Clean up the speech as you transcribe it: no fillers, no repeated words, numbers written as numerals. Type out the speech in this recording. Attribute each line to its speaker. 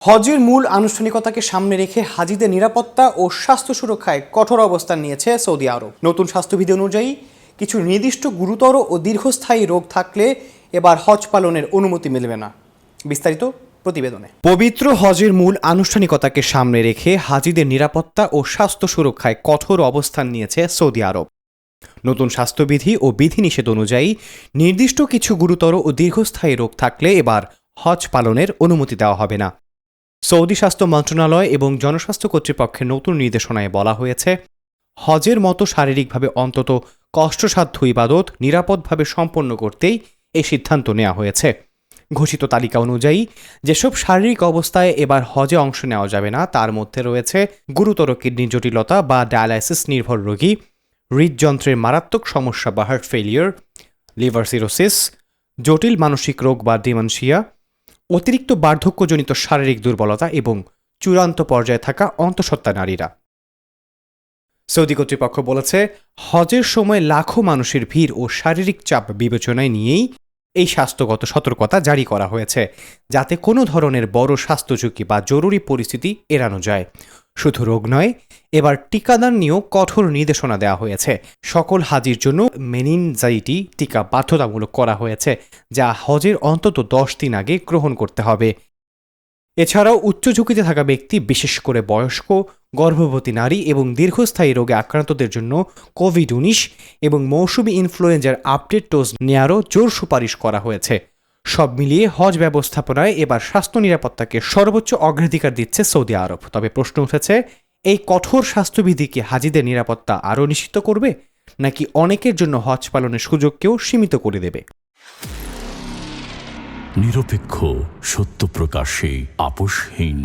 Speaker 1: হজের মূল আনুষ্ঠানিকতাকে সামনে রেখে হাজিদের নিরাপত্তা ও স্বাস্থ্য সুরক্ষায় কঠোর অবস্থান নিয়েছে সৌদি আরব। নতুন স্বাস্থ্যবিধি অনুযায়ী কিছু নির্দিষ্ট গুরুতর ও দীর্ঘস্থায়ী রোগ থাকলে এবার হজ পালনের অনুমতি মিলবে না। বিস্তারিত প্রতিবেদনে। পবিত্র হজের মূল আনুষ্ঠানিকতাকে সামনে রেখে হাজিদের নিরাপত্তা ও স্বাস্থ্য সুরক্ষায় কঠোর অবস্থান নিয়েছে সৌদি আরব। নতুন স্বাস্থ্যবিধি ও বিধিনিষেধ অনুযায়ী নির্দিষ্ট কিছু গুরুতর ও দীর্ঘস্থায়ী রোগ থাকলে এবার হজ পালনের অনুমতি দেওয়া হবে না। সৌদি স্বাস্থ্য মন্ত্রণালয় এবং জনস্বাস্থ্য কর্তৃপক্ষের নতুন নির্দেশনায় বলা হয়েছে, হজের মতো শারীরিকভাবে অন্তত কষ্টসাধ্য ইবাদত নিরাপদভাবে সম্পন্ন করতেই এই সিদ্ধান্ত নেওয়া হয়েছে। ঘোষিত তালিকা অনুযায়ী যেসব শারীরিক অবস্থায় এবার হজে অংশ নেওয়া যাবে না তার মধ্যে রয়েছে গুরুতর কিডনি জটিলতা বা ডায়ালাইসিস নির্ভর রোগী, হৃদযন্ত্রের মারাত্মক সমস্যা বা হার্ট ফেলিয়ার, লিভার সিরোসিস, জটিল মানসিক রোগ বা ডিমেনশিয়া, অতিরিক্ত বার্ধক্যজনিত শারীরিক দুর্বলতা এবং চূড়ান্ত পর্যায়ে থাকা অন্তঃসত্ত্বা নারীরা। সৌদি কর্তৃপক্ষ বলেছে, হজের সময় লাখো মানুষের ভিড় ও শারীরিক চাপ বিবেচনায় নিয়েই এই স্বাস্থ্যগত সতর্কতা জারি করা হয়েছে, যাতে কোনো ধরনের বড় স্বাস্থ্য ঝুঁকি বা জরুরি পরিস্থিতি এড়ানো যায়। শুধু রোগ নয়, এবার টিকাদান নিয়েও কঠোর নির্দেশনা দেওয়া হয়েছে। সকল হাজির জন্য মেনিনজাইটি টিকা বাধ্যতামূলক করা হয়েছে, যা হজের অন্তত 10 দিন আগে গ্রহণ করতে হবে। এছাড়াও উচ্চ ঝুঁকিতে থাকা ব্যক্তি, বিশেষ করে বয়স্ক, গর্ভবতী নারী এবং দীর্ঘস্থায়ী রোগে আক্রান্তদের জন্য কোভিড-19 এবং মৌসুমি ইনফ্লুয়েঞ্জার আপডেট ডোজ নেয়ারও জোর সুপারিশ করা হয়েছে। সব মিলিয়ে হজ ব্যবস্থাপনায় এবার স্বাস্থ্য নিরাপত্তাকে সর্বোচ্চ অগ্রাধিকার দিচ্ছে সৌদি আরব। তবে প্রশ্ন উঠেছে, এই কঠোর স্বাস্থ্যবিধি কি হাজিদের নিরাপত্তা আরও নিশ্চিত করবে, নাকি অনেকের জন্য হজ পালনের সুযোগকেও সীমিত করে দেবে?
Speaker 2: নিরপেক্ষ, সত্য প্রকাশে আপোষহীন।